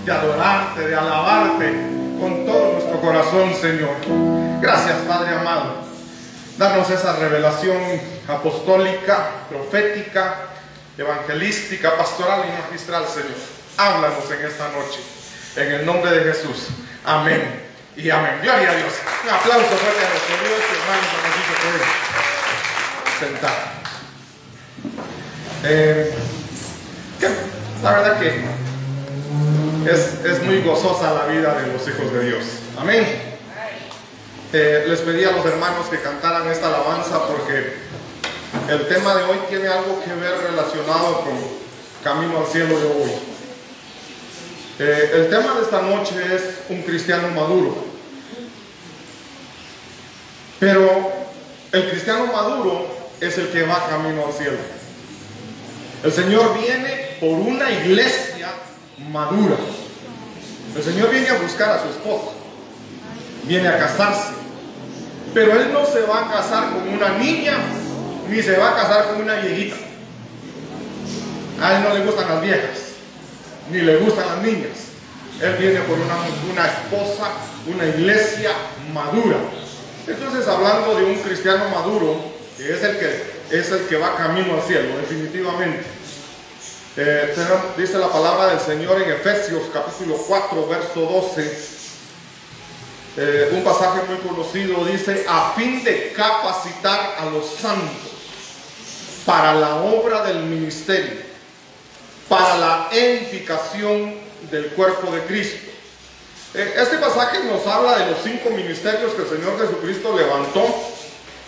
de adorarte, de alabarte con todo nuestro corazón, Señor. Gracias, Padre amado. Danos esa revelación apostólica, profética, evangelística, pastoral y magistral, Señor. Háblanos en esta noche, en el nombre de Jesús. Amén y amén. Gloria a Dios. Un aplauso fuerte a nuestro Dios, hermanos, aquí se pueden sentar. La verdad que es muy gozosa la vida de los hijos de Dios. Amén. Les pedí a los hermanos que cantaran esta alabanza porque el tema de hoy tiene algo que ver relacionado con Camino al Cielo de hoy. El tema de esta noche es un cristiano maduro. Pero el cristiano maduro es el que va camino al cielo. El Señor viene por una iglesia madura. El Señor viene a buscar a su esposa, viene a casarse, pero Él no se va a casar con una niña, ni se va a casar con una viejita. A Él no le gustan las viejas, ni le gustan las niñas. Él viene por una esposa, una iglesia madura. Entonces, hablando de un cristiano maduro, que es el que va camino al cielo, definitivamente. Dice la palabra del Señor en Efesios capítulo 4, verso 12. Un pasaje muy conocido, dice: a fin de capacitar a los santos para la obra del ministerio, para la edificación del cuerpo de Cristo. Este pasaje nos habla de los 5 ministerios que el Señor Jesucristo levantó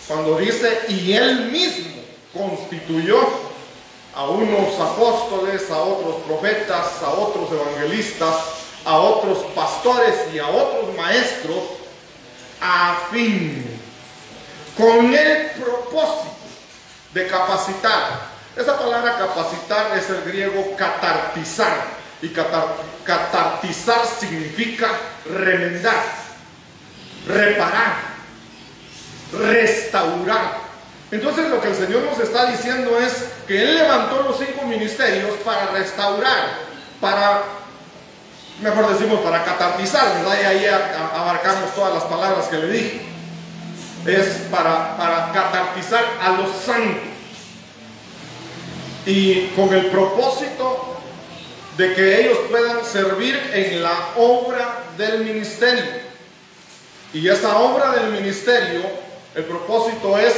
cuando dice: y Él mismo constituyó a unos apóstoles, a otros profetas, a otros evangelistas, a otros pastores y a otros maestros, a fin, con el propósito de capacitar. Esa palabra capacitar es el griego catartizar, y catartizar significa remendar, reparar, restaurar. Entonces lo que el Señor nos está diciendo es que Él levantó los 5 ministerios para restaurar, para, mejor decimos, para catartizar, ¿verdad? Y ahí abarcamos todas las palabras que le dije. Es para catartizar a los santos, y con el propósito de que ellos puedan servir en la obra del ministerio. Y esa obra del ministerio, el propósito es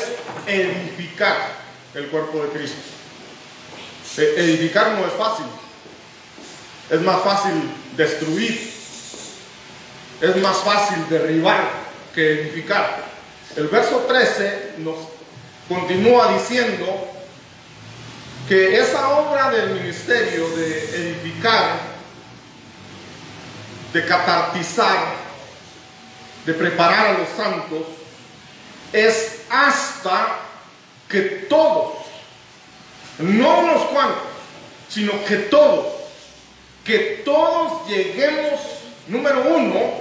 edificar el cuerpo de Cristo. Edificar no es fácil. Es más fácil destruir. Es más fácil derribar que edificar. El verso 13 nos continúa diciendo que esa obra del ministerio de edificar, de catartizar, de preparar a los santos, es hasta que todos, no unos cuantos, sino que todos lleguemos, número 1,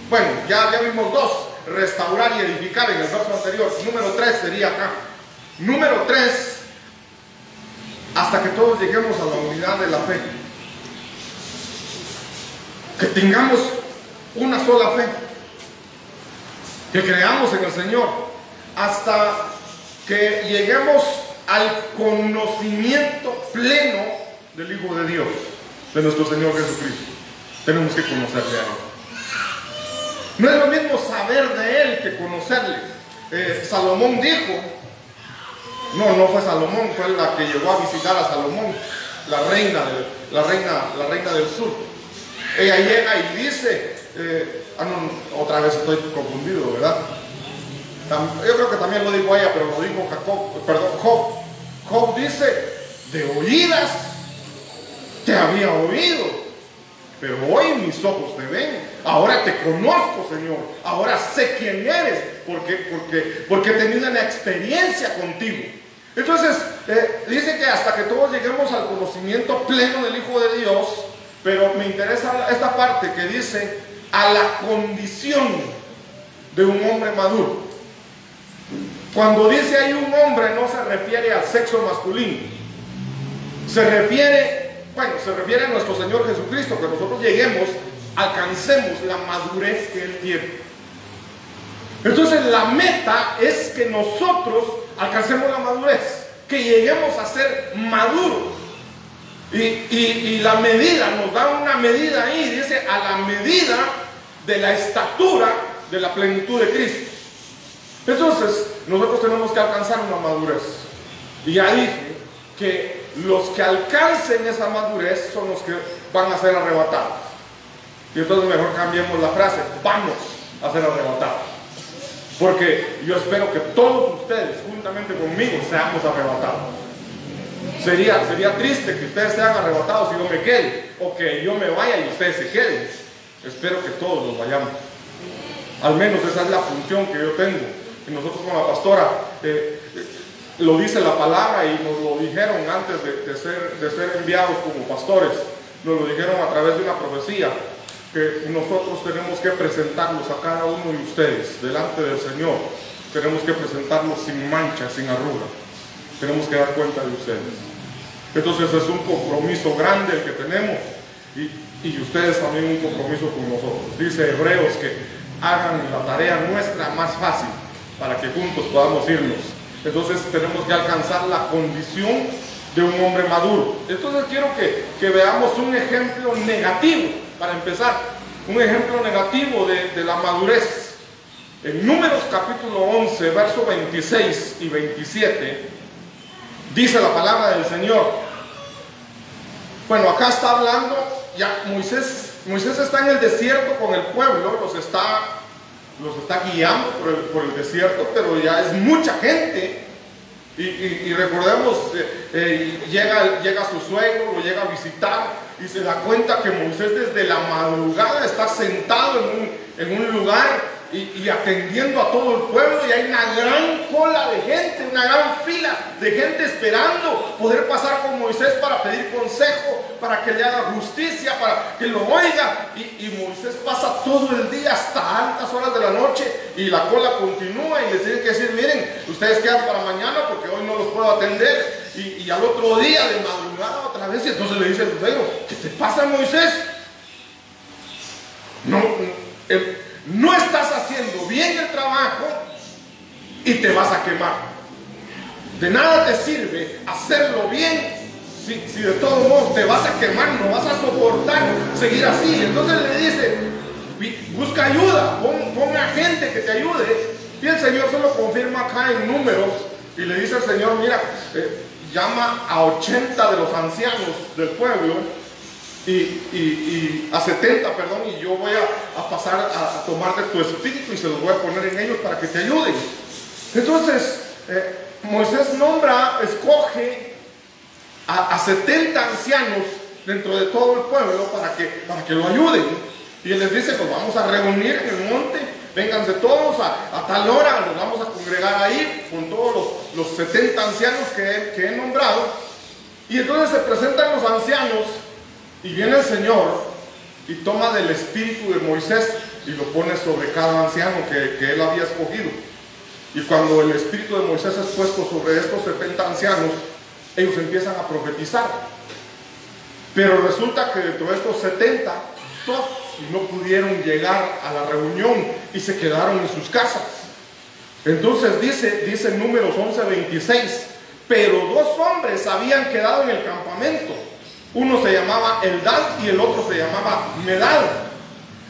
bueno, ya vimos 2, restaurar y edificar en el verso anterior. Número 3 sería acá. Número 3, hasta que todos lleguemos a la unidad de la fe, que tengamos una sola fe, que creamos en el Señor, hasta que lleguemos al conocimiento pleno del Hijo de Dios, de nuestro Señor Jesucristo. Tenemos que conocerle a Él. No es lo mismo saber de Él que conocerle. Salomón dijo, no fue Salomón, fue la que llegó a visitar a Salomón, la reina del sur. Ella llega y dice, otra vez estoy confundido, ¿verdad? Yo creo que también lo dijo ella, pero lo dijo Job. Job dice: de oídas te había oído, pero hoy mis ojos te ven. Ahora te conozco, Señor. Ahora sé quién eres, porque he tenido una experiencia contigo. Entonces, dice que hasta que todos lleguemos al conocimiento pleno del Hijo de Dios, pero me interesa esta parte que dice: a la condición de un hombre maduro. Cuando dice ahí un hombre, no se refiere al sexo masculino, se refiere bueno, se refiere a nuestro Señor Jesucristo, que nosotros lleguemos, alcancemos la madurez que Él tiene. Entonces la meta es que nosotros alcancemos la madurez, que lleguemos a ser maduros. Y la medida, nos da una medida ahí, dice a la medida de la estatura de la plenitud de Cristo. Entonces nosotros tenemos que alcanzar una madurez. Y ya dije que los que alcancen esa madurez son los que van a ser arrebatados. Y entonces mejor cambiemos la frase, vamos a ser arrebatados. Porque yo espero que todos ustedes, juntamente conmigo, seamos arrebatados. Sería triste que ustedes sean arrebatados y yo me quede, o que yo me vaya y ustedes se queden. Espero que todos nos vayamos. Al menos esa es la función que yo tengo. Y nosotros con la pastora, lo dice la palabra y nos lo dijeron antes de ser enviados como pastores. Nos lo dijeron a través de una profecía, que nosotros tenemos que presentarlos a cada uno de ustedes delante del Señor. Tenemos que presentarlos sin mancha, sin arruga. Tenemos que dar cuenta de ustedes. Entonces es un compromiso grande el que tenemos, y ustedes también un compromiso con nosotros. Dice Hebreos que hagan la tarea nuestra más fácil para que juntos podamos irnos. Entonces tenemos que alcanzar la condición de un hombre maduro. Entonces quiero que veamos un ejemplo negativo para empezar, un ejemplo negativo de la madurez. En Números capítulo 11, versos 26 y 27, dice la palabra del Señor. Bueno, acá está hablando, ya Moisés está en el desierto con el pueblo, los está guiando por el desierto, pero ya es mucha gente. Y recordemos, llega su suegro, lo llega a visitar y se da cuenta que Moisés desde la madrugada está sentado en un lugar y atendiendo a todo el pueblo, y hay una gran cola de gente, una gran fila de gente esperando poder pasar con Moisés para pedir consejo, para que le haga justicia, para que lo oiga. Y Moisés pasa todo el día hasta altas horas de la noche y la cola continúa, y les tienen que decir: miren, ustedes quedan para mañana porque hoy no los puedo atender. Y al otro día de madrugada otra vez, y entonces le dice el suegro: ¿qué te pasa, Moisés? No estás haciendo bien el trabajo y te vas a quemar. De nada te sirve hacerlo bien si de todos modos te vas a quemar, no vas a soportar seguir así. Entonces le dice: busca ayuda, pon a gente que te ayude. Y el Señor se lo confirma acá en Números, y le dice al Señor: mira, llama a 80 de los ancianos del pueblo y a 70, perdón, y yo voy a pasar a tomarte tu espíritu y se los voy a poner en ellos para que te ayuden. Entonces Moisés escoge a 70 ancianos dentro de todo el pueblo para que lo ayuden, y él les dice: pues vamos a reunir en el monte, vénganse todos a tal hora, nos vamos a congregar ahí con todos los 70 ancianos que he nombrado. Y entonces se presentan los ancianos, y viene el Señor y toma del espíritu de Moisés y lo pone sobre cada anciano que él había escogido. Y cuando el espíritu de Moisés es puesto sobre estos 70 ancianos, ellos empiezan a profetizar. Pero resulta que dentro de estos 70, todos no pudieron llegar a la reunión y se quedaron en sus casas. Entonces dice Números 11:26, pero 2 hombres habían quedado en el campamento. Uno se llamaba Eldad y el otro se llamaba Medad.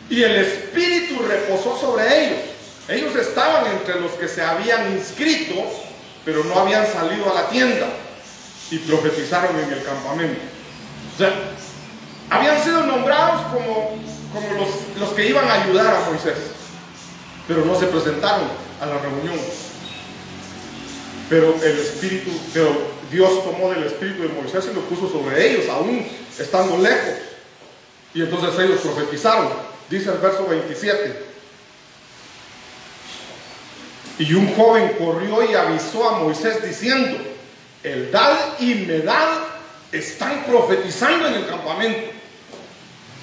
Y el espíritu reposó sobre ellos. Ellos estaban entre los que se habían inscrito, pero no habían salido a la tienda, y profetizaron en el campamento. O sea, habían sido nombrados como los que iban a ayudar a Moisés, pero no se presentaron a la reunión. Pero Dios tomó del espíritu de Moisés y lo puso sobre ellos, aún estando lejos. Y entonces ellos profetizaron. Dice el verso 27: y un joven corrió y avisó a Moisés diciendo: Eldad y Medad están profetizando en el campamento.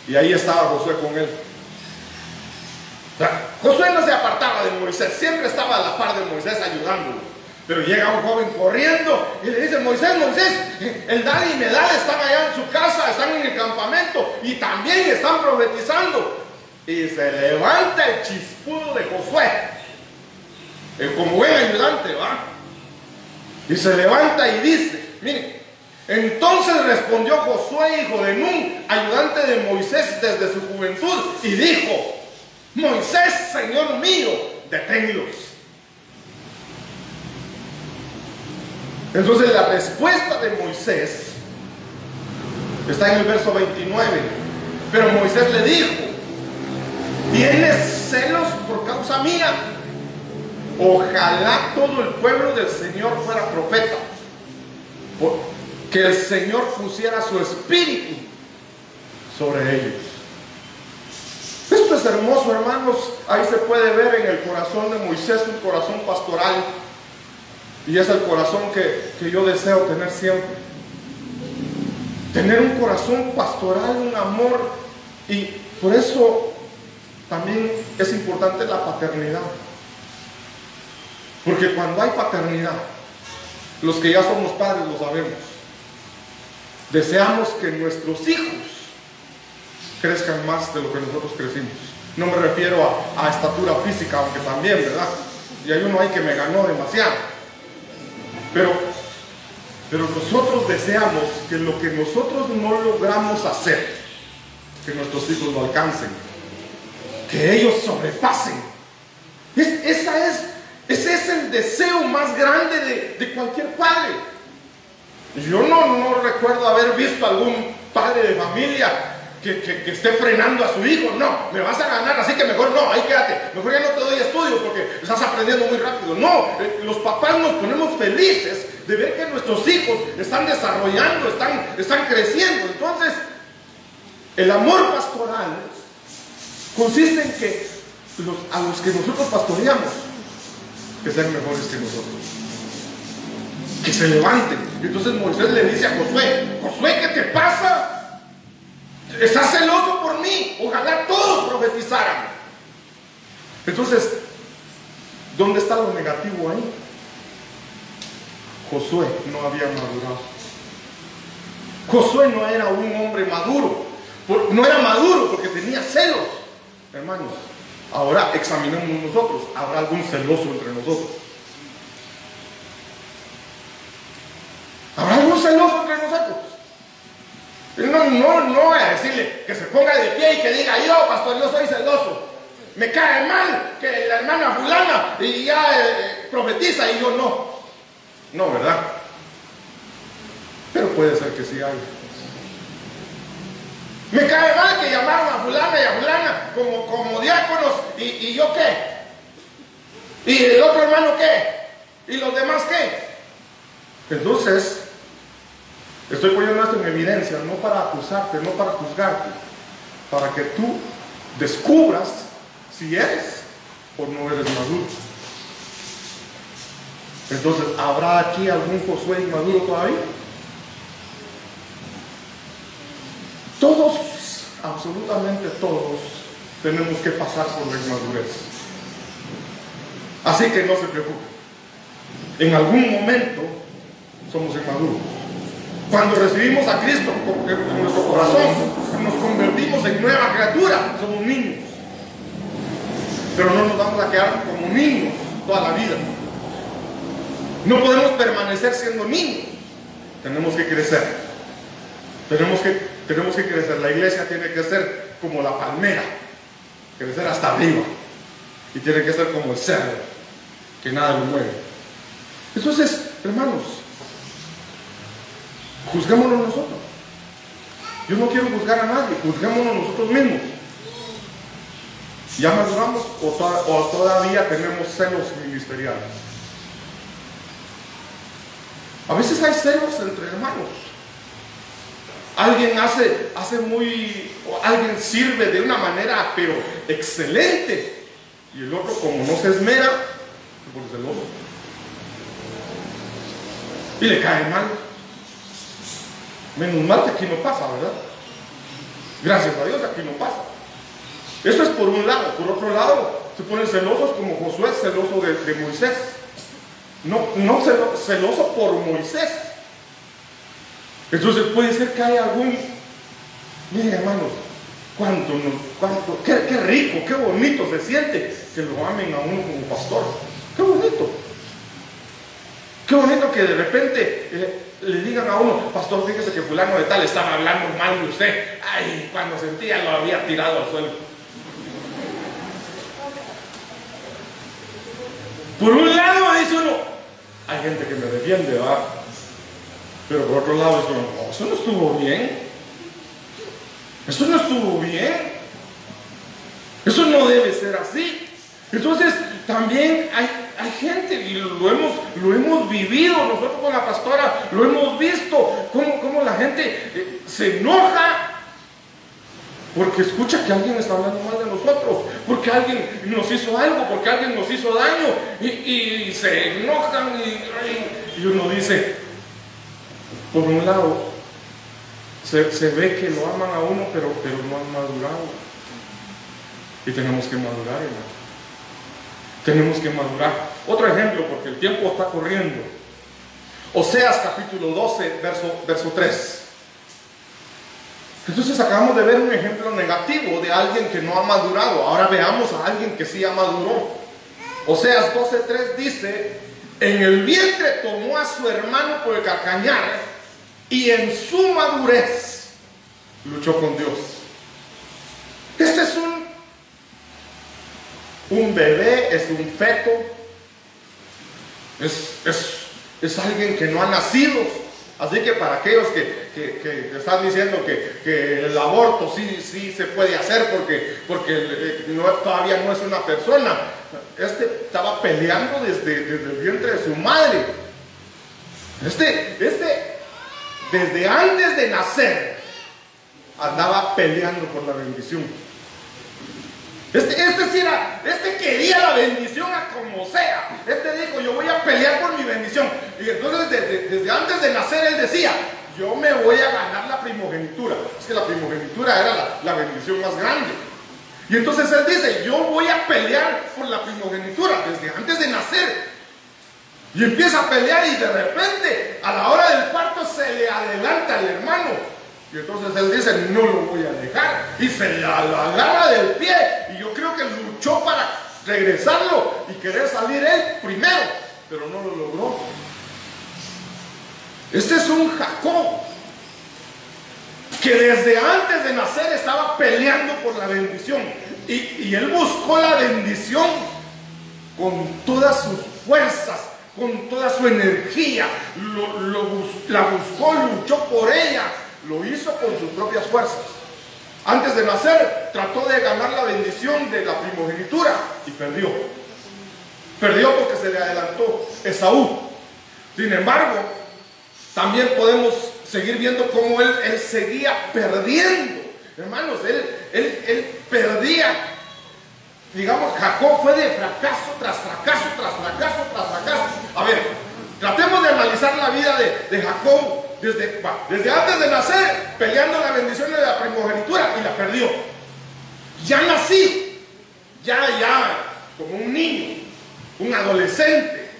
Y ahí estaba Josué con él. O sea, Josué no se apartaba de Moisés, siempre estaba a la par de Moisés ayudándolo. Pero llega un joven corriendo y le dice: Moisés, Moisés, el Dad y Medad están allá en su casa, están en el campamento y también están profetizando. Y se levanta el chispudo de Josué, como buen ayudante, ¿va? Y se levanta y dice, miren, entonces respondió Josué, hijo de Nun, ayudante de Moisés desde su juventud, y dijo: Moisés, Señor mío, deténlos. Entonces la respuesta de Moisés está en el verso 29. Pero Moisés le dijo: ¿tienes celos por causa mía? Ojalá todo el pueblo del Señor fuera profeta, que el Señor pusiera su espíritu sobre ellos. Esto es hermoso, hermanos. Ahí se puede ver en el corazón de Moisés un corazón pastoral, y es el corazón que yo deseo tener siempre. Tener un corazón pastoral, un amor. Y por eso también es importante la paternidad, porque cuando hay paternidad, los que ya somos padres lo sabemos, deseamos que nuestros hijos crezcan más de lo que nosotros crecimos. No me refiero a estatura física, aunque también, ¿verdad? Y hay uno ahí que me ganó demasiado. Pero nosotros deseamos que lo que nosotros no logramos hacer, que nuestros hijos lo alcancen, que ellos sobrepasen. Ese es el deseo más grande de cualquier padre. Yo no recuerdo haber visto algún padre de familia que esté frenando a su hijo. No, me vas a ganar, así que mejor no, ahí quédate, mejor ya no te doy estudio porque estás aprendiendo muy rápido. No, los papás nos ponemos felices de ver que nuestros hijos están desarrollando, están creciendo. Entonces, el amor pastoral consiste en que a los que nosotros pastoreamos, que sean mejores que nosotros, que se levanten. Y entonces Moisés le dice a Josué: Josué, ¿qué te pasa? ¿Estás celoso por mí? Ojalá todos profetizaran. Entonces, ¿dónde está lo negativo ahí? Josué no había madurado. Josué no era un hombre maduro. No era maduro porque tenía celos. Hermanos, ahora examinemos nosotros. ¿Habrá algún celoso entre nosotros? ¿Habrá algún celoso entre nosotros? No voy a decirle que se ponga de pie y que diga: yo, pastor, yo soy celoso. Me cae mal que la hermana fulana y ya profetiza y yo no. No, ¿verdad? Pero puede ser que sí haya. Me cae mal que llamaron a fulana y a fulana como diáconos, y yo qué. ¿Y el otro hermano qué? ¿Y los demás qué? Entonces, estoy poniendo esto en evidencia, no para acusarte, no para juzgarte, para que tú descubras si eres o no eres maduro. Entonces, ¿habrá aquí algún Josué inmaduro todavía? Todos, absolutamente todos, tenemos que pasar por la inmadurez. Así que no se preocupen. En algún momento somos inmaduros. Cuando recibimos a Cristo en nuestro corazón, nos convertimos en nueva criatura. Somos niños. Pero no nos vamos a quedar como niños toda la vida. No podemos permanecer siendo niños. Tenemos que crecer. Tenemos que crecer. La iglesia tiene que ser como la palmera, crecer hasta arriba. Y tiene que ser como el cerro, que nada lo mueve. Entonces, hermanos, juzguémonos nosotros. Yo no quiero juzgar a nadie, juzguémonos nosotros mismos. ¿Ya maduramos o todavía tenemos celos ministeriales? A veces hay celos entre hermanos. Alguien alguien sirve de una manera pero excelente, y el otro, como no se esmera, se pone celoso y le cae mal. Menos mal que aquí no pasa, ¿verdad? Gracias a Dios aquí no pasa. Eso es por un lado. Por otro lado, se ponen celosos como Josué, celoso de Moisés. celoso por Moisés. Entonces puede ser que haya algún, miren hermanos, qué rico, qué bonito se siente que lo amen a uno como pastor. Qué bonito. Qué bonito que de repente le digan a uno, pastor, fíjese que fulano de tal estaba hablando mal de usted. Ay, cuando sentía lo había tirado al suelo. Por un lado dice uno, hay gente que me defiende, ¿verdad? Pero por otro lado dice uno, no, eso no estuvo bien. Eso no estuvo bien. Eso no debe ser así. Entonces también hay gente, y lo hemos vivido nosotros con la pastora, lo hemos visto, cómo la gente se enoja porque escucha que alguien está hablando mal de nosotros, porque alguien nos hizo algo, porque alguien nos hizo daño, y se enojan, y uno dice, por un lado, se ve que lo aman a uno, pero no han madurado. Y tenemos que madurar, hermano. Tenemos que madurar. Otro ejemplo, porque el tiempo está corriendo. Oseas capítulo 12, verso 3. Entonces acabamos de ver un ejemplo negativo de alguien que no ha madurado. Ahora veamos a alguien que sí ha madurado. Oseas 12:3 dice: en el vientre tomó a su hermano por el calcañar, y en su madurez luchó con Dios. Este es un bebé, es un feto, es alguien que no ha nacido. Así que para aquellos que están diciendo que el aborto sí se puede hacer porque todavía no es una persona, estaba peleando desde el vientre de su madre. Desde antes de nacer andaba peleando por la bendición. Este quería la bendición a como sea. Dijo, yo voy a pelear por mi bendición. Y entonces desde antes de nacer él decía, yo me voy a ganar la primogenitura. Es que la primogenitura era la bendición más grande. Y entonces él dice, yo voy a pelear por la primogenitura desde antes de nacer. Y empieza a pelear, y de repente a la hora del parto se le adelanta al hermano. Y entonces él dice, no lo voy a dejar, y se le agarra del pie, y yo creo que luchó para regresarlo y querer salir él primero, pero no lo logró. Este es un Jacob que desde antes de nacer estaba peleando por la bendición, y él buscó la bendición con todas sus fuerzas, con toda su energía, la buscó, luchó por ella. Lo hizo con sus propias fuerzas. Antes de nacer, trató de ganar la bendición de la primogenitura y perdió. Perdió porque se le adelantó Esaú. Sin embargo, también podemos seguir viendo cómo él seguía perdiendo. Hermanos, él perdía. Digamos, Jacob fue de fracaso tras fracaso, tras fracaso, tras fracaso. A ver, tratemos de analizar la vida de Jacob. Desde antes de nacer, peleando la bendición de la primogenitura, y la perdió. Ya nací, ya como un niño, un adolescente.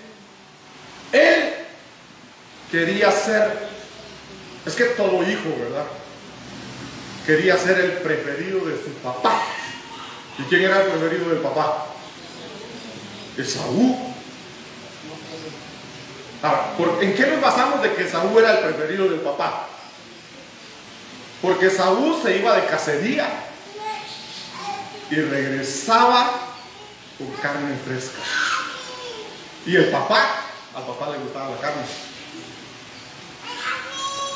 Él quería ser, es que todo hijo, ¿verdad? Quería ser el preferido de su papá. ¿Y quién era el preferido del papá? Esaú. Ahora, ¿en qué nos basamos de que Esaú era el preferido del papá? Porque Esaú se iba de cacería y regresaba con carne fresca. Y al papá le gustaba la carne.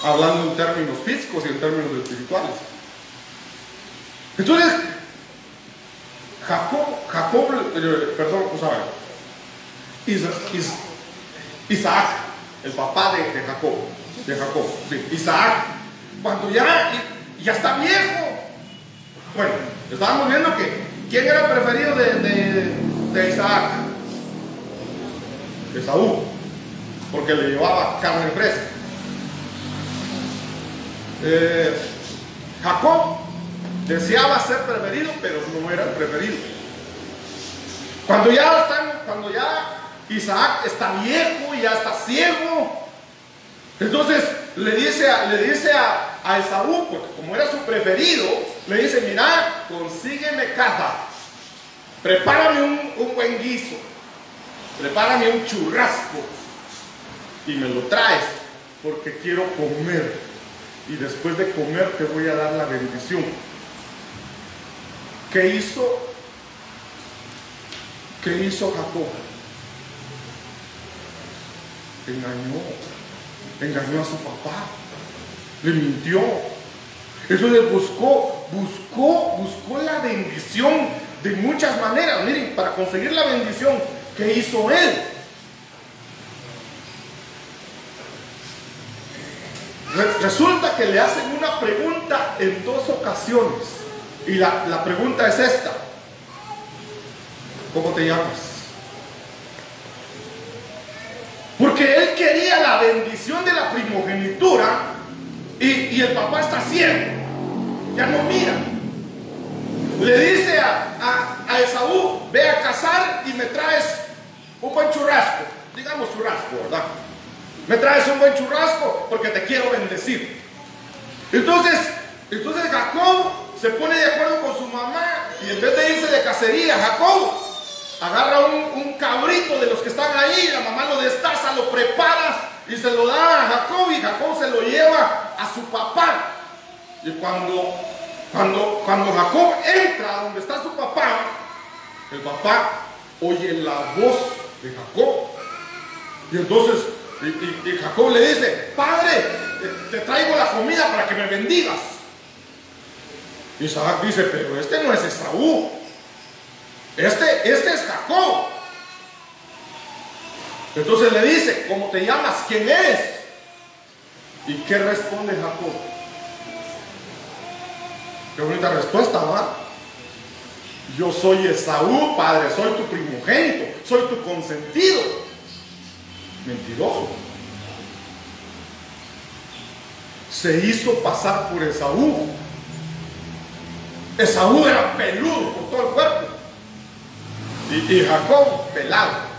Hablando en términos físicos y en términos espirituales. Entonces, Isaac, el papá de Jacob, sí, Isaac, cuando ya está viejo. Bueno, estábamos viendo que ¿quién era el preferido de Isaac? Esaú, porque le llevaba carne fresca. Jacob deseaba ser preferido, pero no era el preferido. Cuando ya Isaac está viejo y ya está ciego. Entonces le dice a Esaú, porque como era su preferido, le dice: mira, consígueme caza, prepárame un buen guiso, prepárame un churrasco y me lo traes, porque quiero comer, y después de comer te voy a dar la bendición. ¿Qué hizo? ¿Qué hizo Jacob? Engañó a su papá, le mintió. Entonces buscó la bendición de muchas maneras. Miren, para conseguir la bendición, ¿qué hizo él? Resulta que le hacen una pregunta en 2 ocasiones, y la pregunta es esta: ¿cómo te llamas? Porque él quería la bendición de la primogenitura, y el papá está ciego, ya no mira. Le dice a Esaú: ve a cazar y me traes un buen churrasco, digamos churrasco, ¿verdad? Me traes un buen churrasco porque te quiero bendecir. Entonces Jacob se pone de acuerdo con su mamá, y en vez de irse de cacería, Jacob agarra un cabrito de los que están ahí, la mamá lo destaza, lo prepara y se lo da a Jacob, y Jacob se lo lleva a su papá. Y cuando Jacob entra donde está su papá, el papá oye la voz de Jacob, y entonces y Jacob le dice: padre, te traigo la comida para que me bendigas. Isaac dice: pero este no es Esaú, este es Jacob. Entonces le dice: ¿cómo te llamas? ¿Quién eres? ¿Y qué responde Jacob? Qué bonita respuesta, ¿verdad? Yo soy Esaú, padre, soy tu primogénito, soy tu consentido. Mentiroso. Se hizo pasar por Esaú. Esaú era peludo por todo el cuerpo, y Jacob pelado.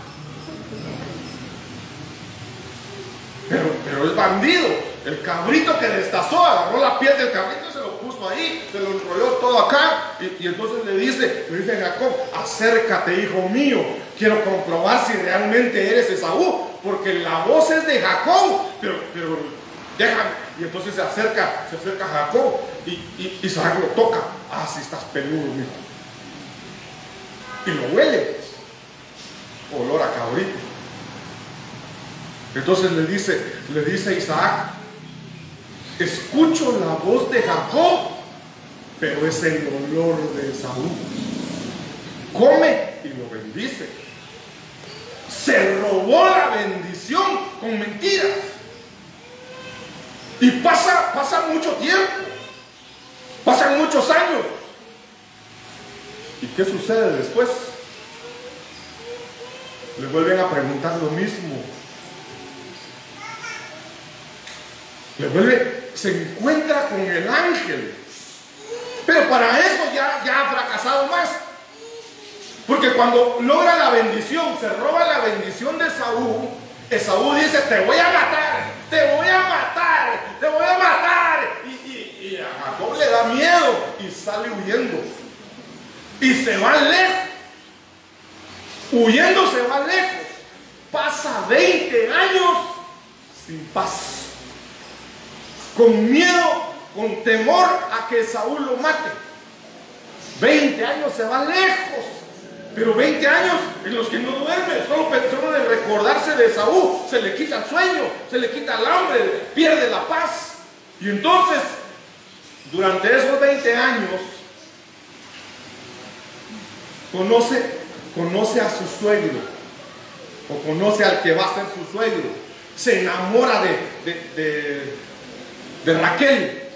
Pero es bandido. El cabrito que destazó, agarró la piel del cabrito y se lo puso ahí, se lo enrolló todo acá, y entonces le dice a Jacob: acércate, hijo mío, quiero comprobar si realmente eres Esaú, porque la voz es de Jacob, pero déjame. Y entonces se acerca a Jacob, y Isaac lo toca. Ah, sí, estás peludo, mijo. Y lo huele, olor a cabrito. Entonces le dice Isaac: escucho la voz de Jacob, pero es el olor de Esaú. Come y lo bendice. Se robó la bendición con mentiras. Y pasa mucho tiempo, pasan muchos años. ¿Y qué sucede después? Le vuelven a preguntar lo mismo. Se encuentra con el ángel, pero para eso ya ha fracasado más, porque cuando logra la bendición, se roba la bendición de Esaú. Esaú dice: te voy a matar, te voy a matar, te voy a matar, y a Jacob le da miedo y sale huyendo, y se va lejos. Huyendo se va lejos, pasa 20 años sin paz, con miedo, con temor a que Saúl lo mate. 20 años se va lejos, pero 20 años en los que no duerme, solo pensando en recordarse de Saúl, se le quita el sueño, se le quita el hambre, pierde la paz. Y entonces, durante esos 20 años, conoce a su suegro, o conoce al que va a ser su suegro, se enamora de Raquel,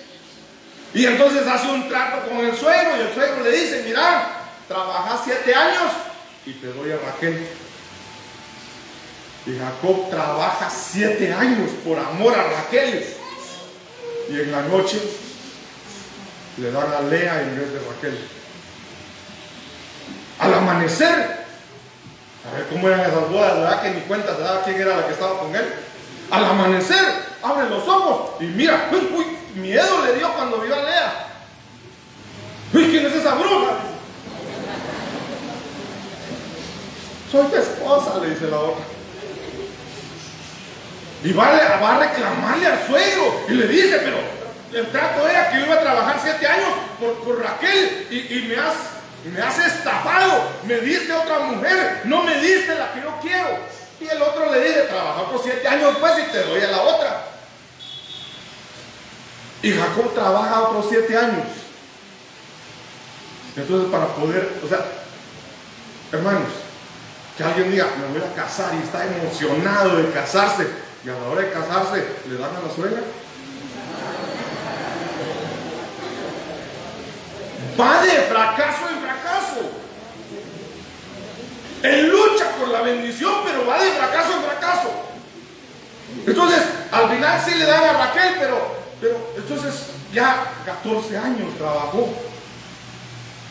y entonces hace un trato con el suegro, y el suegro le dice: mira, trabaja 7 años y te doy a Raquel. Y Jacob trabaja 7 años por amor a Raquel, y en la noche le dan a Lea en vez de Raquel. Al amanecer, A ver cómo eran esas bodas, ¿verdad? Que ni cuenta se daba quién era la que estaba con él. Al amanecer, abre los ojos y mira, uy, miedo le dio cuando vio a Lea. Uy, ¿quién es esa bruja? Soy tu esposa, le dice la otra. Y va a reclamarle al suegro y le dice, pero el trato era que yo iba a trabajar 7 años por Raquel y me has estafado, me diste a otra mujer, no me diste la que yo quiero. Y el otro le dice, trabaja por 7 años pues y te doy a la otra. Y Jacob trabaja otros 7 años. Entonces para poder, o sea, hermanos, que alguien diga, me voy a casar y está emocionado de casarse, y a la hora de casarse le dan a la suegra. Va de fracaso en fracaso. Él lucha por la bendición, pero va de fracaso en fracaso. Entonces, al final sí le dan a Raquel, pero entonces ya 14 años trabajó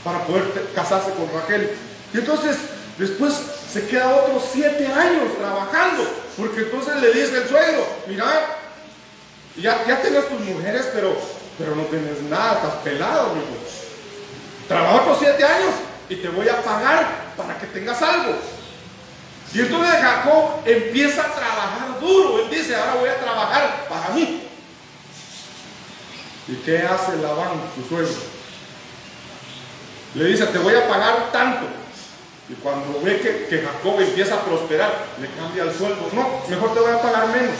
para poder casarse con Raquel. Y entonces, después se queda otros 7 años trabajando, porque entonces le dice el suegro, mira, ya tenés tus mujeres, pero no tenés nada, estás pelado, amigo. Trabaja por 7 años y te voy a pagar para que tengas algo. Y entonces Jacob empieza a trabajar duro. Él dice, ahora voy a trabajar para mí. ¿Y qué hace Labán, su suegro? Le dice, te voy a pagar tanto. Y cuando ve que Jacob empieza a prosperar, le cambia el sueldo. No, mejor te voy a pagar menos.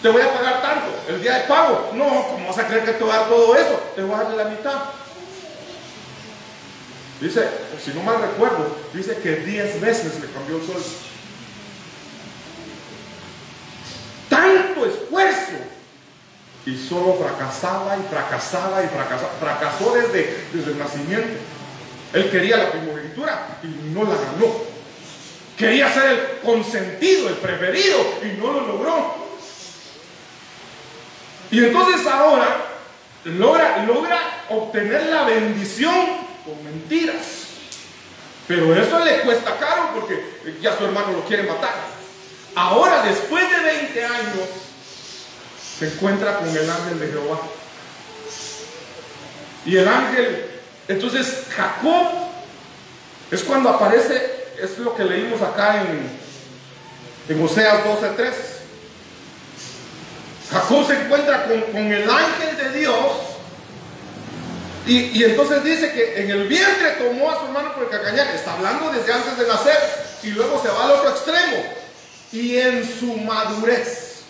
Te voy a pagar tanto. El día de pago, no, ¿cómo vas a creer que te voy a dar todo eso? Te voy a dar la mitad. Dice, si no mal recuerdo, dice que 10 veces le cambió el sueldo. Tanto esfuerzo. Y solo fracasaba y fracasaba y fracasaba. Fracasó desde el nacimiento. Él quería la primogenitura y no la ganó. Quería ser el consentido, el preferido, y no lo logró. Y entonces ahora logra obtener la bendición con mentiras. Pero eso le cuesta caro porque ya su hermano lo quiere matar. Ahora, después de 20 años, se encuentra con el ángel de Jehová. Y el ángel, entonces Jacob, es cuando aparece, es lo que leímos acá en Oseas 12:3. Jacob se encuentra con el ángel de Dios. Y entonces dice que en el vientre tomó a su hermano por el calcañar. Está hablando desde antes de nacer. Y luego se va al otro extremo. Y en su madurez.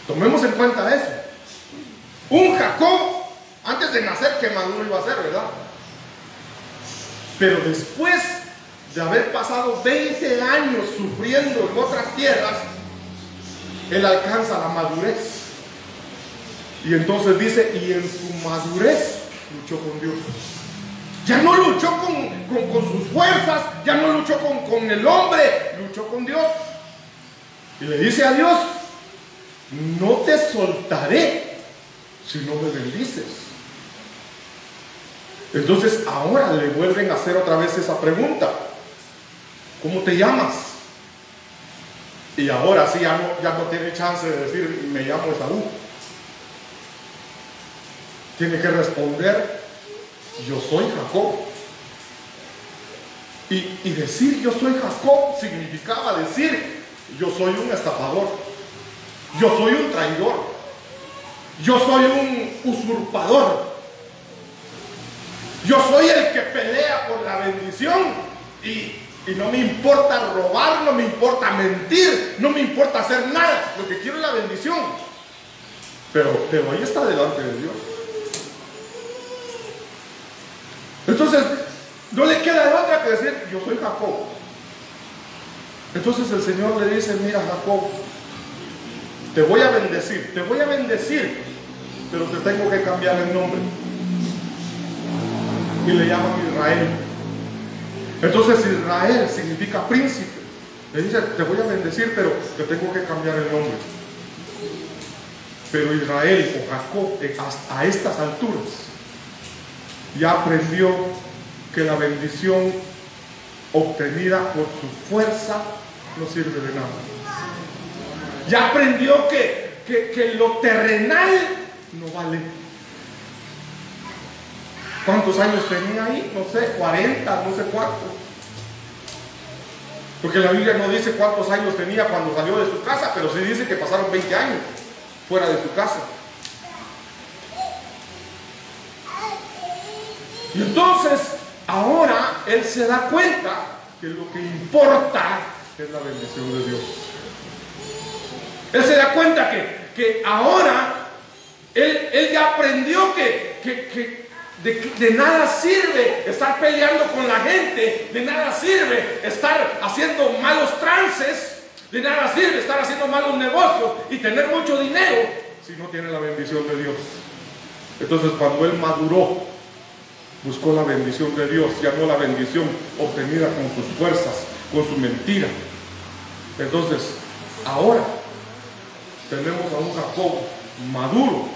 Tomemos en cuenta eso. Un Jacob, antes de nacer, que maduro iba a ser, ¿verdad? Pero después de haber pasado 20 años sufriendo en otras tierras, él alcanza la madurez. Y entonces dice, y en su madurez luchó con Dios. Ya no luchó con sus fuerzas, ya no luchó con el hombre, luchó con Dios. Y le dice a Dios, no te soltaré si no me bendices. Entonces ahora le vuelven a hacer otra vez esa pregunta. ¿Cómo te llamas? Y ahora sí ya no tiene chance de decir, me llamo Esaú. Tiene que responder, yo soy Jacob. Y decir yo soy Jacob significaba decir, yo soy un estafador, yo soy un traidor, yo soy un usurpador, yo soy el que pelea por la bendición y no me importa robar, no me importa mentir, no me importa hacer nada, lo que quiero es la bendición. Pero ahí está delante de Dios. Entonces, no le queda de otra que decir, yo soy Jacob. Entonces el Señor le dice, mira Jacob, te voy a bendecir, pero te tengo que cambiar el nombre. Y le llaman Israel. Entonces Israel significa príncipe. Le dice, te voy a bendecir, pero te tengo que cambiar el nombre. Pero Israel o Jacob, a estas alturas, ya aprendió que la bendición obtenida por su fuerza no sirve de nada. Ya aprendió que lo terrenal no vale. ¿Cuántos años tenía ahí? No sé, 40, no sé cuántos. Porque la Biblia no dice cuántos años tenía cuando salió de su casa, pero sí dice que pasaron 20 años fuera de su casa. Y entonces, ahora él se da cuenta que lo que importa es la bendición de Dios. Él se da cuenta que ahora él ya aprendió que de nada sirve estar peleando con la gente, de nada sirve estar haciendo malos trances, de nada sirve estar haciendo malos negocios y tener mucho dinero si no tiene la bendición de Dios. Entonces, cuando él maduró, buscó la bendición de Dios, ya no la bendición obtenida con sus fuerzas, con su mentira. Entonces, ahora tenemos a un Jacob maduro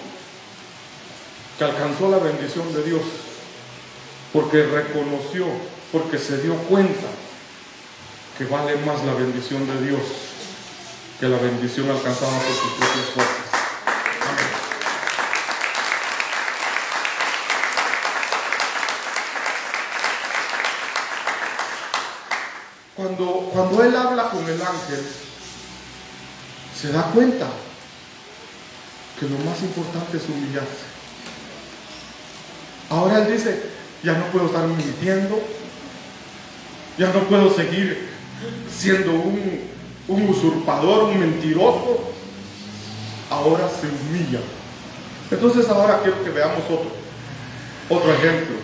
que alcanzó la bendición de Dios porque reconoció, porque se dio cuenta que vale más la bendición de Dios que la bendición alcanzada por sus propias fuerzas. Amén. Cuando él habla con el ángel, se da cuenta que lo más importante es humillarse. Ahora él dice, ya no puedo estar mintiendo, ya no puedo seguir siendo un usurpador, un mentiroso. Ahora se humilla. Entonces ahora quiero que veamos otro ejemplo.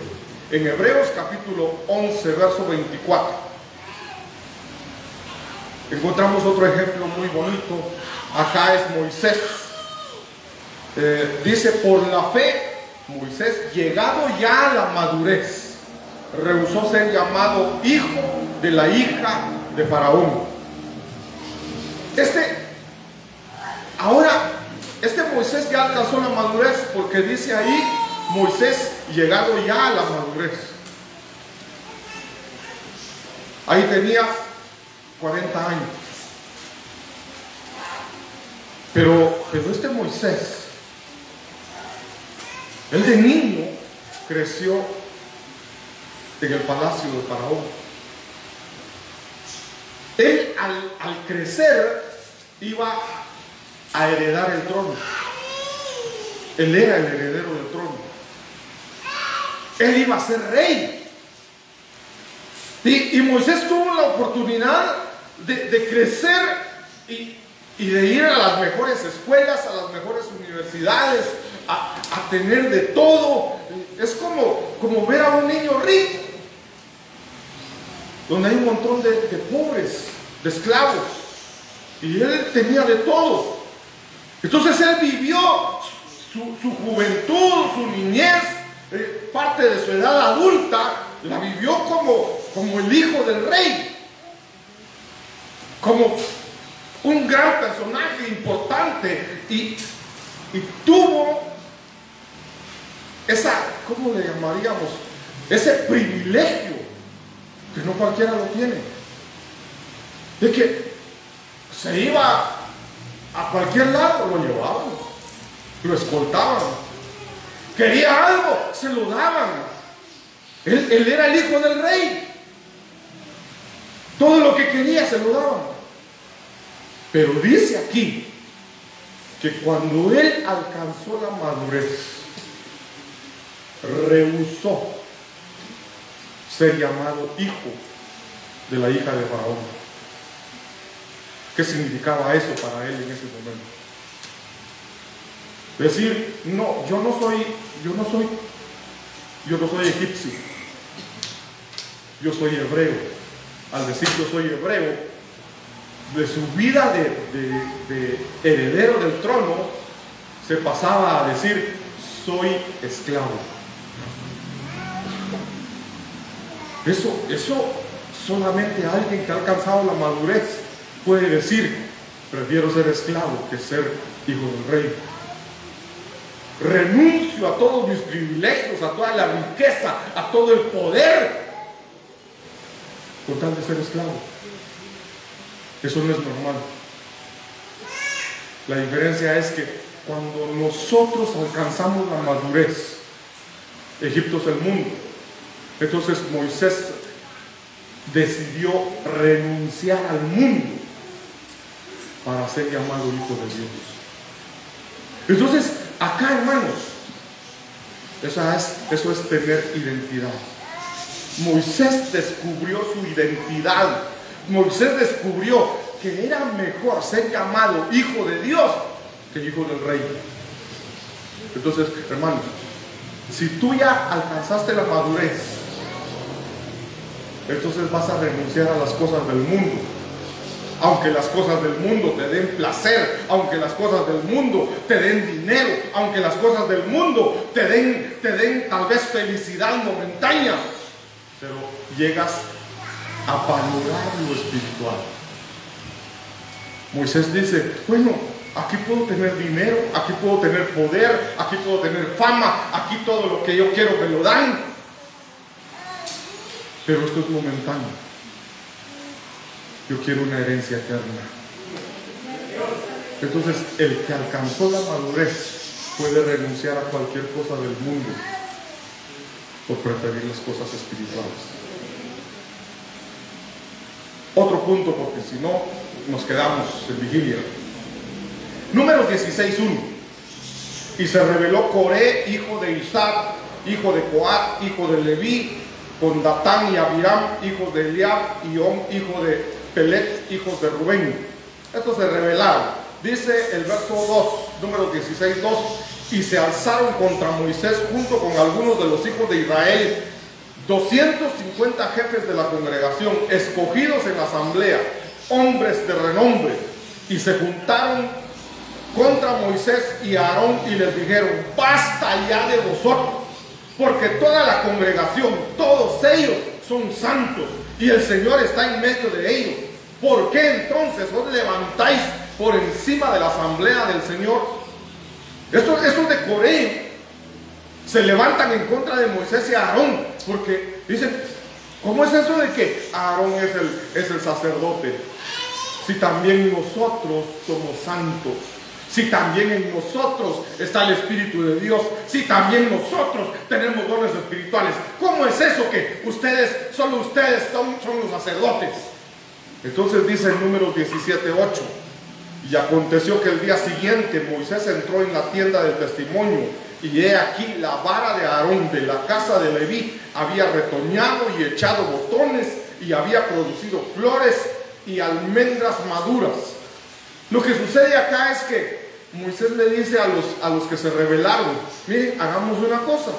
En Hebreos capítulo 11, verso 24, encontramos otro ejemplo muy bonito. Acá es Moisés. Dice, por la fe, Moisés, llegado ya a la madurez, rehusó ser llamado hijo de la hija de Faraón. Este Moisés ya alcanzó la madurez, porque dice ahí, Moisés llegado ya a la madurez. Ahí tenía 40 años. Pero este Moisés, él de niño creció en el palacio de Faraón. Él al crecer iba a heredar el trono. Él era el heredero del trono. Él iba a ser rey. Y Moisés tuvo la oportunidad de crecer y de ir a las mejores escuelas, a las mejores universidades, a tener de todo. Es como ver a un niño rico, donde hay un montón de pobres, de esclavos, y él tenía de todo. Entonces él vivió su juventud, su niñez, parte de su edad adulta, la vivió como el hijo del rey, como un gran personaje importante, y tuvo ¿cómo le llamaríamos? Ese privilegio que no cualquiera lo tiene, de que se iba a cualquier lado, lo llevaban, lo escoltaban, quería algo, se lo daban. Él era el hijo del rey, todo lo que quería se lo daban. Pero dice aquí que cuando él alcanzó la madurez, rehusó ser llamado hijo de la hija de Faraón. ¿Qué significaba eso para él en ese momento? Decir, no, yo no soy egipcio, yo soy hebreo. Al decir yo soy hebreo, de su vida de heredero del trono, se pasaba a decir, soy esclavo. Eso solamente alguien que ha alcanzado la madurez puede decir, prefiero ser esclavo que ser hijo del rey. Renuncio a todos mis privilegios, a toda la riqueza, a todo el poder, con tal de ser esclavo. Eso no es normal. La diferencia es que cuando nosotros alcanzamos la madurez, Egipto es el mundo. Entonces Moisés decidió renunciar al mundo para ser llamado hijo de Dios. Entonces, acá, hermanos, eso es tener identidad. Moisés descubrió su identidad. Moisés descubrió que era mejor ser llamado hijo de Dios que hijo del rey. Entonces, hermanos, si tú ya alcanzaste la madurez, entonces vas a renunciar a las cosas del mundo. Aunque las cosas del mundo te den placer, aunque las cosas del mundo te den dinero, aunque las cosas del mundo te den tal vez felicidad momentánea, pero llegas a valorar lo espiritual. Moisés dice, bueno, aquí puedo tener dinero, aquí puedo tener poder, aquí puedo tener fama, aquí todo lo que yo quiero me lo dan, pero esto es momentáneo. Yo quiero una herencia eterna. Entonces, el que alcanzó la madurez puede renunciar a cualquier cosa del mundo por preferir las cosas espirituales. Otro punto, porque si no, nos quedamos en vigilia. Números 16:1. Y se rebeló Coré, hijo de Isaac, hijo de Coat, hijo de Leví, con Datán y Abiram, hijos de Eliab, y On, hijo de Pelet, hijos de Rubén. Estos se rebelaron. Dice el verso 2, número 16:2, y se alzaron contra Moisés junto con algunos de los hijos de Israel, 250 jefes de la congregación, escogidos en la asamblea, hombres de renombre, y se juntaron contra Moisés y Aarón y les dijeron, basta ya de vosotros, porque toda la congregación, todos ellos son santos, y el Señor está en medio de ellos. ¿Por qué entonces os levantáis por encima de la asamblea del Señor? Estos de Coré se levantan en contra de Moisés y Aarón, porque dicen, ¿cómo es eso de que Aarón es el sacerdote? Si también nosotros somos santos, si también en nosotros está el Espíritu de Dios, si también nosotros tenemos dones espirituales, ¿cómo es eso que solo ustedes son los sacerdotes? Entonces dice en Números 17:8, y aconteció que el día siguiente Moisés entró en la tienda del testimonio, y he aquí la vara de Aarón de la casa de Leví había retoñado y echado botones, y había producido flores y almendras maduras. Lo que sucede acá es que Moisés le dice a los que se rebelaron, miren, hagamos una cosa,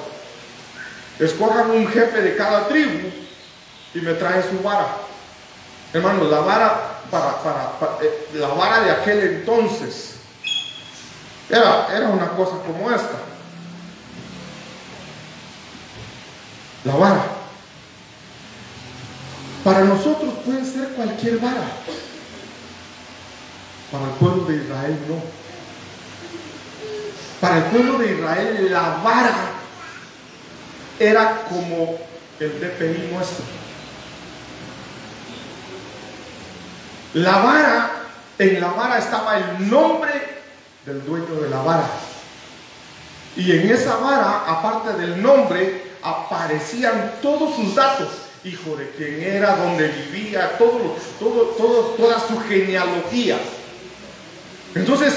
escojan un jefe de cada tribu y me traen su vara. Hermanos, la vara la vara de aquel entonces era una cosa como esta. La vara para nosotros puede ser cualquier vara, para el pueblo de Israel no. Para el pueblo de Israel la vara era como el DPI nuestro. La vara, en la vara estaba el nombre del dueño de la vara. Y en esa vara, aparte del nombre, aparecían todos sus datos. Hijo de quién era, dónde vivía, toda su genealogía. Entonces,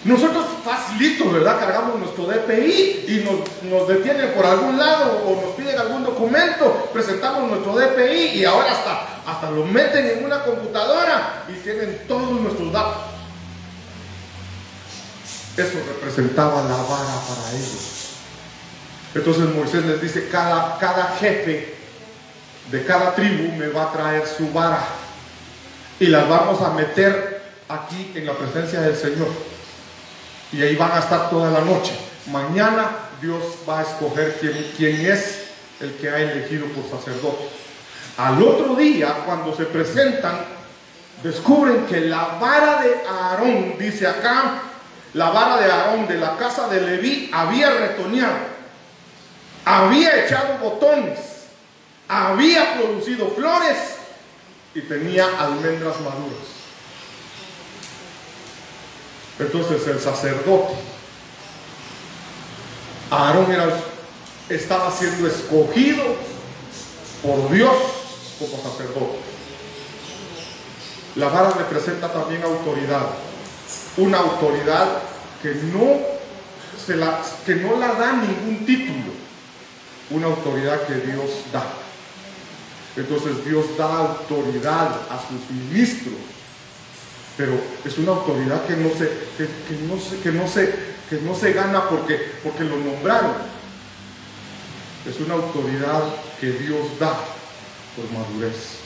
nosotros facilito, ¿verdad? Cargamos nuestro DPI y nos detienen por algún lado o nos piden algún documento, presentamos nuestro DPI y ahora hasta lo meten en una computadora y tienen todos nuestros datos. Eso representaba la vara para ellos. Entonces Moisés les dice, cada jefe de cada tribu me va a traer su vara y las vamos a meter aquí en la presencia del Señor. Y ahí van a estar toda la noche. Mañana Dios va a escoger quién es el que ha elegido por sacerdote. Al otro día, cuando se presentan, descubren que la vara de Aarón, dice acá, la vara de Aarón de la casa de Leví había retoñado, había echado botones, había producido flores y tenía almendras maduras. Entonces el sacerdote Aarón estaba siendo escogido por Dios como sacerdote. La vara representa también autoridad, una autoridad que no la da ningún título, una autoridad que Dios da. Entonces Dios da autoridad a sus ministros, pero es una autoridad que no se gana porque lo nombraron. Es una autoridad que Dios da por madurez.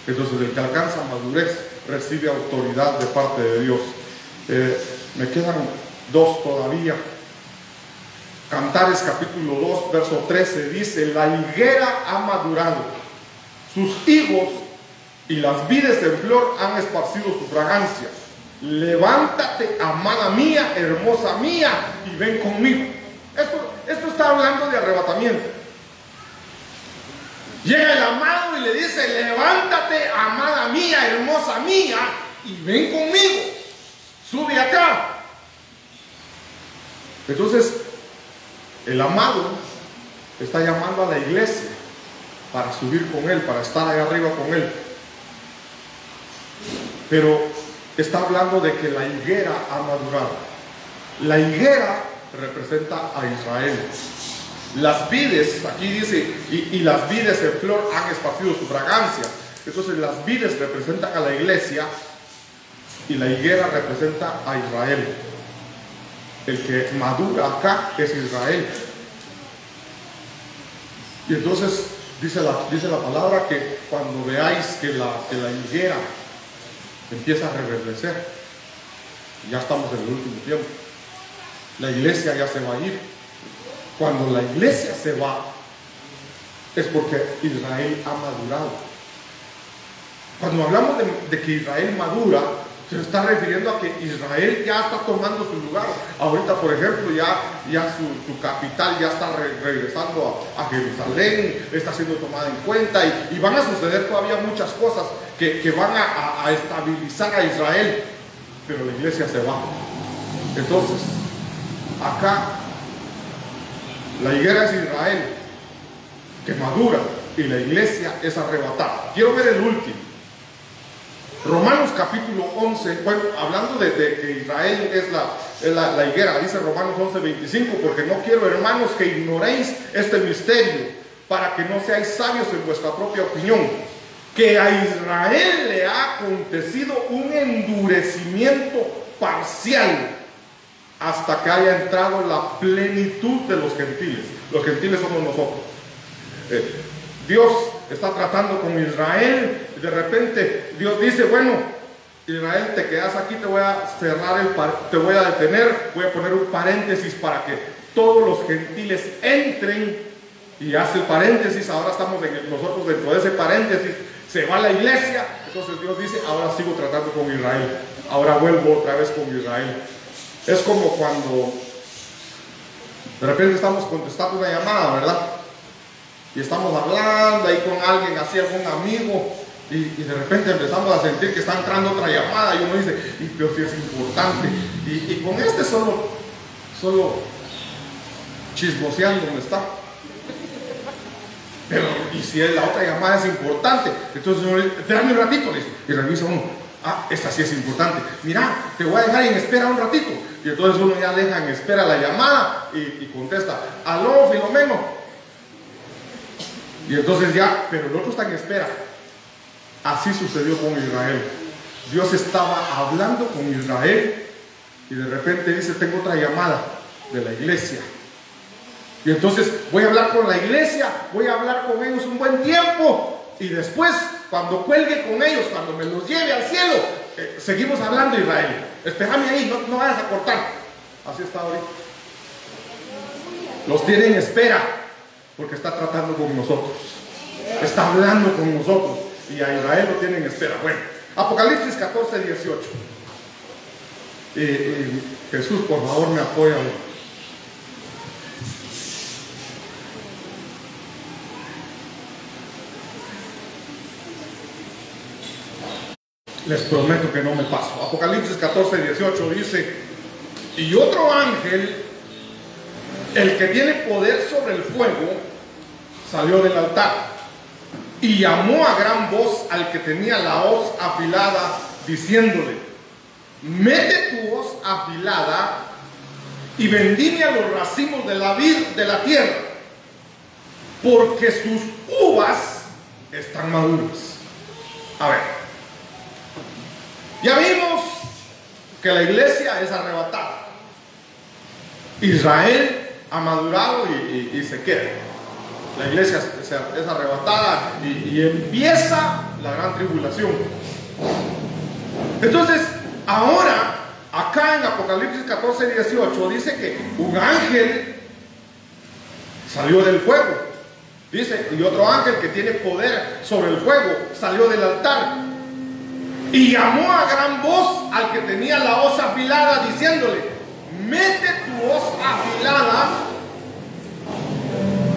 Entonces el que alcanza madurez recibe autoridad de parte de Dios. Me quedan dos todavía. Cantares capítulo 2 verso 13 dice: la higuera ha madurado, sus higos y las vides en flor han esparcido su fragancia. Levántate, amada mía, hermosa mía, y ven conmigo. Esto está hablando de arrebatamiento. Llega el amado y le dice: levántate, amada mía, hermosa mía, y ven conmigo, sube acá. Entonces el amado está llamando a la iglesia para subir con él, para estar allá arriba con él. Pero está hablando de que la higuera ha madurado. La higuera representa a Israel. Las vides, aquí dice, y las vides en flor han esparcido su fragancia. Entonces las vides representan a la iglesia y la higuera representa a Israel. El que madura acá es Israel. Y entonces dice la palabra que cuando veáis que la higuera empieza a reverdecer, ya estamos en el último tiempo, la iglesia ya se va a ir. Cuando la iglesia se va, es porque Israel ha madurado. Cuando hablamos de que Israel madura, se está refiriendo a que Israel ya está tomando su lugar. Ahorita, por ejemplo, ya su capital ya está regresando a Jerusalén, está siendo tomada en cuenta, y van a suceder todavía muchas cosas que van a estabilizar a Israel, pero la iglesia se va. Entonces, acá la higuera es Israel, que madura, y la iglesia es arrebatada. Quiero ver el último. Romanos capítulo 11, bueno, hablando de que Israel es la higuera, dice Romanos 11:25, porque no quiero, hermanos, que ignoréis este misterio, para que no seáis sabios en vuestra propia opinión, que a Israel le ha acontecido un endurecimiento parcial, hasta que haya entrado la plenitud de los gentiles. Los gentiles somos nosotros. Dios está tratando con Israel, y de repente Dios dice: bueno, Israel, te quedas aquí, te voy a cerrar te voy a detener, voy a poner un paréntesis para que todos los gentiles entren, y hace el paréntesis. Ahora estamos nosotros dentro de ese paréntesis, se va la iglesia. Entonces Dios dice: ahora sigo tratando con Israel, ahora vuelvo otra vez con Israel. Es como cuando de repente estamos contestando una llamada, ¿verdad? Y estamos hablando ahí con alguien, así, algún amigo, y de repente empezamos a sentir que está entrando otra llamada, y uno dice: pero si es importante, y con este solo chismoseando donde está. Pero, y si la otra llamada es importante, entonces uno dice: espérame un ratito, le dice, y revisa uno: esta sí es importante, mira, te voy a dejar en espera un ratito. Y entonces uno ya deja en espera la llamada y contesta: aló, Filomeno. Y entonces ya, pero el otro está en espera. Así sucedió con Israel. Dios estaba hablando con Israel y de repente dice: tengo otra llamada de la iglesia. Y entonces voy a hablar con la iglesia, voy a hablar con ellos un buen tiempo, y después, cuando cuelgue con ellos, cuando me los lleve al cielo, seguimos hablando, Israel. Espérame ahí, no vayas a cortar. Así está ahorita. Los tiene en espera, porque está tratando con nosotros, está hablando con nosotros, y a Israel lo tienen en espera. Bueno, Apocalipsis 14:18. Jesús, por favor, me apoya. les prometo que no me paso. Apocalipsis 14, 18 dice: y otro ángel, el que tiene poder sobre el fuego, salió del altar y llamó a gran voz al que tenía la hoz afilada, diciéndole: mete tu hoz afilada y vendime a los racimos de la vid de la tierra, porque sus uvas están maduras. A ver, ya vimos que la iglesia es arrebatada. Israel ha madurado y se queda. La iglesia es arrebatada y empieza la gran tribulación. Entonces, ahora, acá en Apocalipsis 14, 18, dice que un ángel salió del fuego. Dice, y otro ángel que tiene poder sobre el fuego salió del altar y llamó a gran voz al que tenía la hoz afilada, diciéndole: mete tu hoz afilada.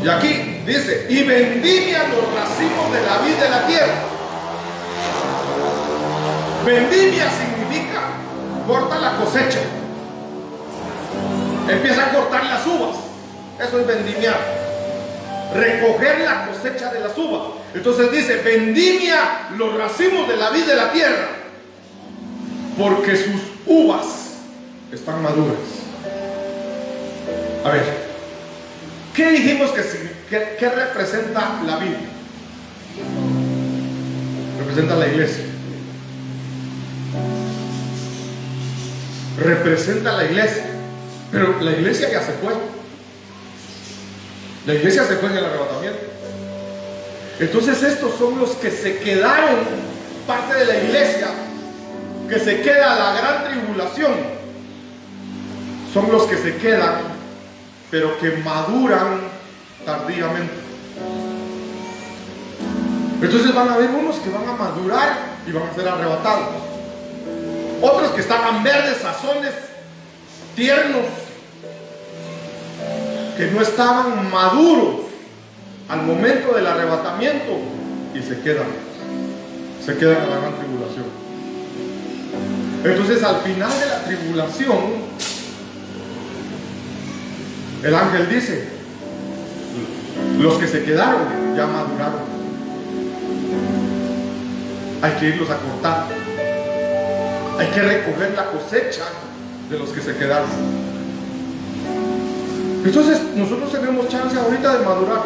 Y aquí dice: y vendimia los racimos de la vid de la tierra. Vendimia significa corta la cosecha, empieza a cortar las uvas. Eso es vendimiar, recoger la cosecha de las uvas. Entonces dice: vendimia los racimos de la vid de la tierra, porque sus uvas están maduras. A ver, ¿qué dijimos que representa la vid? Representa la iglesia. Representa la iglesia. Pero la iglesia ya se fue. La iglesia se fue en el arrebatamiento. Entonces estos son los que se quedaron, parte de la iglesia que se queda a la gran tribulación. Son los que se quedan, pero que maduran tardíamente. Entonces van a haber unos que van a madurar y van a ser arrebatados. Otros que estaban verdes, sazones, tiernos, que no estaban maduros al momento del arrebatamiento y se quedan en la gran tribulación. Entonces, al final de la tribulación, el ángel dice: los que se quedaron ya maduraron, hay que irlos a cortar, hay que recoger la cosecha de los que se quedaron. Entonces nosotros tenemos chance ahorita de madurar.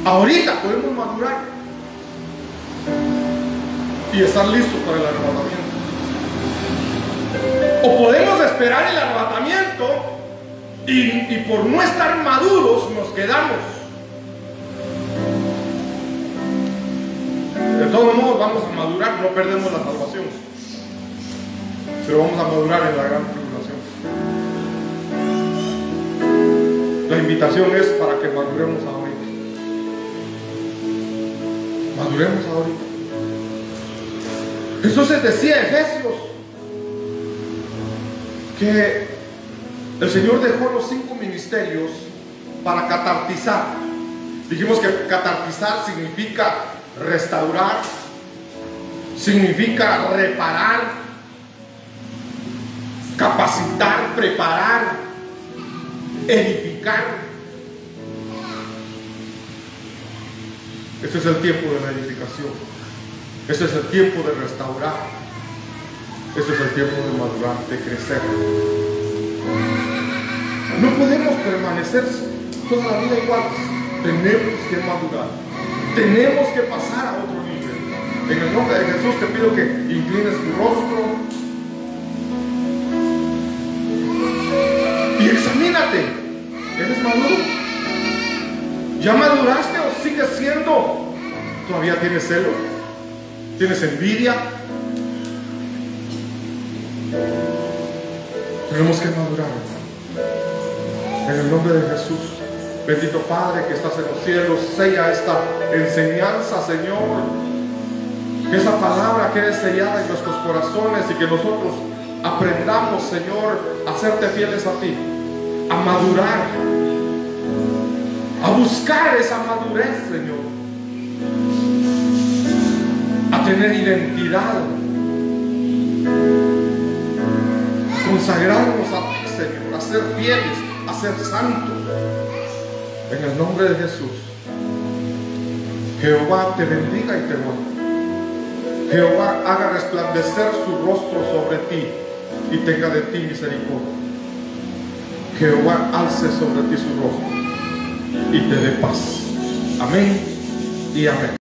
Ahorita podemos madurar y estar listos para el arrebatamiento. O podemos esperar el arrebatamiento y por no estar maduros nos quedamos. De todos modos vamos a madurar, no perdemos la salvación, pero vamos a madurar en la gran tribulación. La invitación es para que maduremos ahorita. Maduremos ahorita. Entonces decía Efesios que el Señor dejó los 5 ministerios para catartizar. Dijimos que catartizar significa restaurar, significa reparar, capacitar, preparar, edificar. Este es el tiempo de la edificación. Este es el tiempo de restaurar. Este es el tiempo de madurar, de crecer. No podemos permanecer toda la vida igual. Tenemos que madurar. Tenemos que pasar a otro nivel. En el nombre de Jesús te pido que inclines tu rostro y examínate. ¿Eres maduro? ¿Ya maduraste o sigues siendo? ¿Todavía tienes celos? ¿Tienes envidia? Tenemos que madurar. En el nombre de Jesús. Bendito Padre que estás en los cielos, sella esta enseñanza, Señor. Que esa palabra quede sellada en nuestros corazones y que nosotros aprendamos, Señor, a serte fieles a ti, a madurar, a buscar esa madurez, Señor, a tener identidad, a consagrarnos a ti, Señor, a ser fieles, a ser santos. En el nombre de Jesús. Jehová te bendiga y te guarde. Jehová haga resplandecer su rostro sobre ti y tenga de ti misericordia. Jehová alce sobre ti su rostro y te dé paz. Amén y amén.